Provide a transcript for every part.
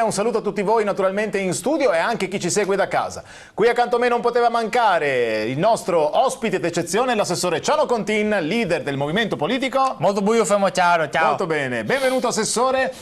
Un saluto a tutti voi naturalmente in studio e anche chi ci segue da casa. Qui accanto a me non poteva mancare il nostro ospite d'eccezione, l'assessore Ciano Contin, leader del movimento politico. Molto buio, fermo, ciao. Molto bene, benvenuto assessore.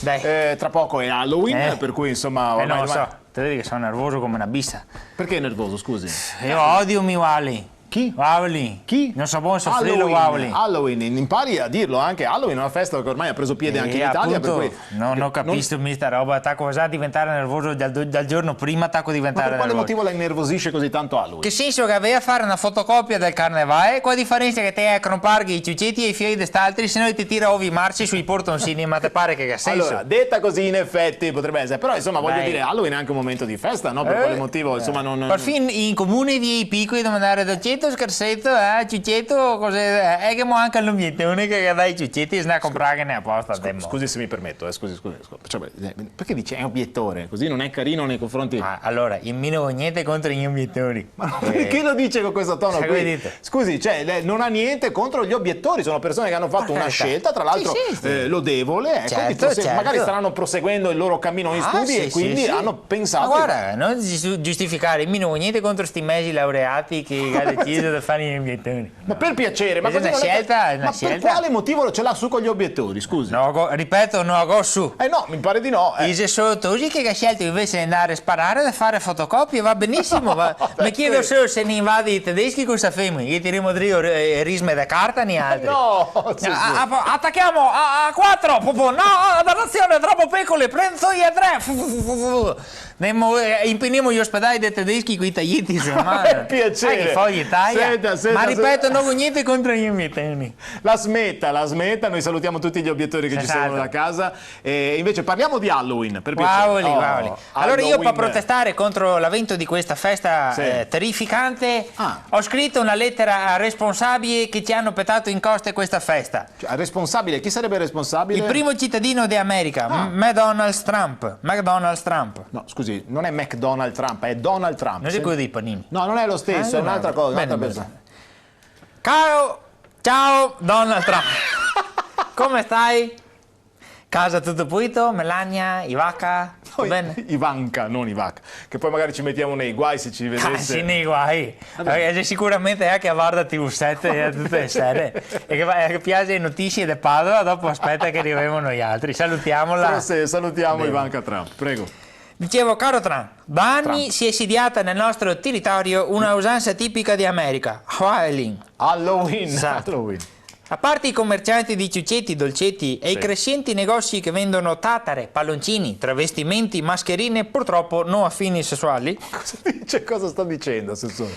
Tra poco è Halloween, per cui insomma... non lo so, te vedi che sono nervoso come una bissa. Perché nervoso, scusi? Io odio mi Wally. Chi? Wally. Chi? Non so buono soffrirlo Wally. Halloween, impari a dirlo anche. Halloween è una festa che ormai ha preso piede anche in Italia. Appunto, per cui non capisco questa roba. Attacco a diventare nervoso dal giorno prima, attacco a diventare nervoso. Ma per quale nervoso. motivo la innervosisce così tanto Halloween? Che senso che vai a fare una fotocopia del carnevale? Qua differenza che te comparghi i ciucetti e i fiori d'est'altri, se no ti tira ovi marci sui portonsini, ma te pare che senso? Allora, detta così in effetti potrebbe essere, però insomma voglio dire, Halloween è anche un momento di festa, no? Per quale motivo? Insomma non... Perfino in comune di piccoli devono andare dolcetto, scherzetto, ciuccetto, cose, che mo anche all'obiettone che dai i ciuccetti se ne comprare ne apposta. Scusi se mi permetto, scusi. Cioè, perché dice è obiettore? Così non è carino nei confronti... Allora, io non ho niente contro gli obiettori. Ma no, perché lo dice con questo tono qui? Scusi, cioè, lei non ha niente contro gli obiettori, sono persone che hanno fatto una scelta, tra l'altro lodevole, ecco, magari staranno proseguendo il loro cammino in studi e quindi hanno pensato... Ma guarda, non giustificare, io non ho niente contro sti mesi laureati che ha deciso di fare gli obiettori. Ma per piacere, ma così per quale motivo ce l'ha su con gli obiettori, scusi? No, ripeto, non ho su. No, mi pare di no. Dice solo così che ha scelto invece di andare a sparare e fare fotocopie, va benissimo. Mi chiedo solo se ne invadi i tedeschi cosa fai? Io ti rimodrio risme da carta né altri. No, attacchiamo a 4, no, dannazione, troppo piccole, prendo io a 3. Impegniamo gli ospedali dei tedeschi con i taglietti su mano. Per piacere. Che fogli taglia. Ma ripeto, non ho niente contro gli obiettori. La smetta, noi salutiamo tutti gli obiettori che ci seguono da casa. E invece parliamo di Halloween, per piacere. Wally. Allora io per protestare contro l'avvento di questa festa terrificante ho scritto una lettera a responsabili che ci hanno petato in coste questa festa. Cioè, responsabile? Chi sarebbe responsabile? Il primo cittadino di America, McDonald's Trump. No, scusi, non è McDonald Trump, è Donald Trump. Non è quello dei panini. No, non è lo stesso, è un'altra cosa, un'altra persona. Ciao Donald Trump. Come stai? Casa tutto pulito? Melania, Ivanka? Ivanka, non Ivanka. Che poi magari ci mettiamo nei guai se ci vedesse. Sì, nei guai. Sicuramente è che guarda TV7 tutte le sere e che piace le notizie di Padova, dopo aspetta che arrivino gli altri. Salutiamola. Salutiamo Ivanka Trump, prego. Dicevo, caro Trump, da anni si è insediata nel nostro territorio una usanza tipica di America, Halloween. Esatto. A parte i commercianti di ciucetti, dolcetti e i crescenti negozi che vendono tatare, palloncini, travestimenti, mascherine, purtroppo non a fini sessuali. Cosa dice? Cosa sta dicendo, assessore?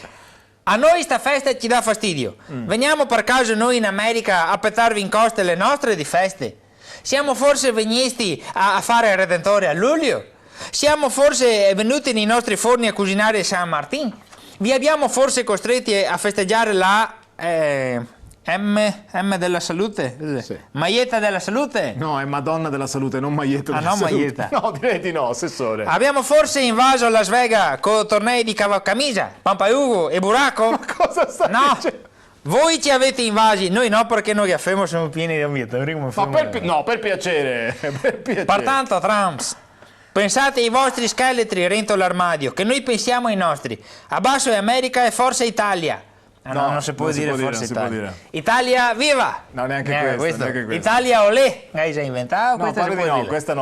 A noi sta festa ci dà fastidio. Veniamo per caso noi in America a pettarvi in coste le nostre di feste? Siamo forse venisti a fare il Redentore a luglio? Siamo forse venuti nei nostri forni a cucinare San Martin? Vi abbiamo forse costretti a festeggiare la M della salute? Maietta della salute? No, è Madonna della salute, non Maietta della salute. Maietta. No, direi di no, assessore. Abbiamo forse invaso Las Vegas con tornei di cavalcamisa, Pampaiugo e Buracco? Ma cosa sta dicendo? Voi ci avete invasi, noi no, perché noi a Femo siamo pieni di obiettori. No, per piacere, Pertanto, Trumps, pensate ai vostri scheletri rento l'armadio, che noi pensiamo ai nostri. Abbasso è America e forza Italia. No, non si può dire forza Italia. Italia, viva! No, neanche questo. Italia, olè! Hai già inventato? No,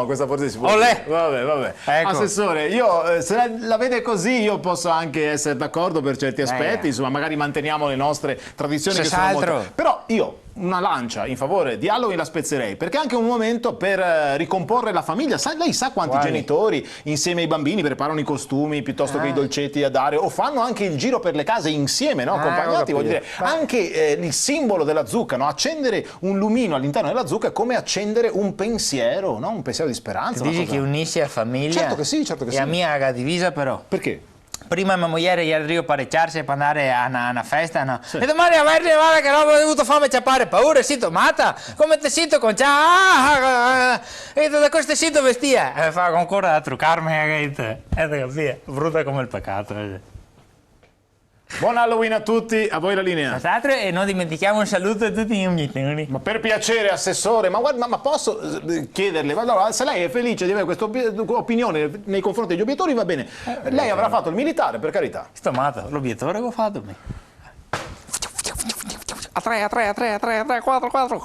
questa forse si può dire. Olè! Vabbè. Ecco. Assessore, io se la vede così io posso anche essere d'accordo per certi aspetti, insomma, magari manteniamo le nostre tradizioni che sono molto... Però io una lancia in favore di Halloween la spezzerei, perché è anche un momento per ricomporre la famiglia. Lei sa quanti genitori insieme ai bambini preparano i costumi piuttosto che i dolcetti da dare, o fanno anche il giro per le case insieme, no? Accompagnati, voglio dire. Anche il simbolo della zucca, no? Accendere un lumino all'interno della zucca è come accendere un pensiero, no? Un pensiero di speranza. Dici che unisce la famiglia? Certo che sì. E a mia la divisa però. Perché? Prima mia moglie ieri io parecchiarsi per andare a una festa, no? E domani guarda che roba ho dovuto farmi ciappare, paura, sito matta, come ti sito con e da questo sito vestia, fa ancora a truccarmi, brutta come il peccato. Buon Halloween a tutti, a voi la linea. E non dimentichiamo un saluto a tutti gli obiettori. Ma per piacere, assessore, ma, guarda, ma posso chiederle, allora, se lei è felice di avere questa opinione nei confronti degli obiettori, va bene. Lei avrà fatto il militare, per carità. Sto matto, l'obiettore che ho fatto. A 3, 4, 4.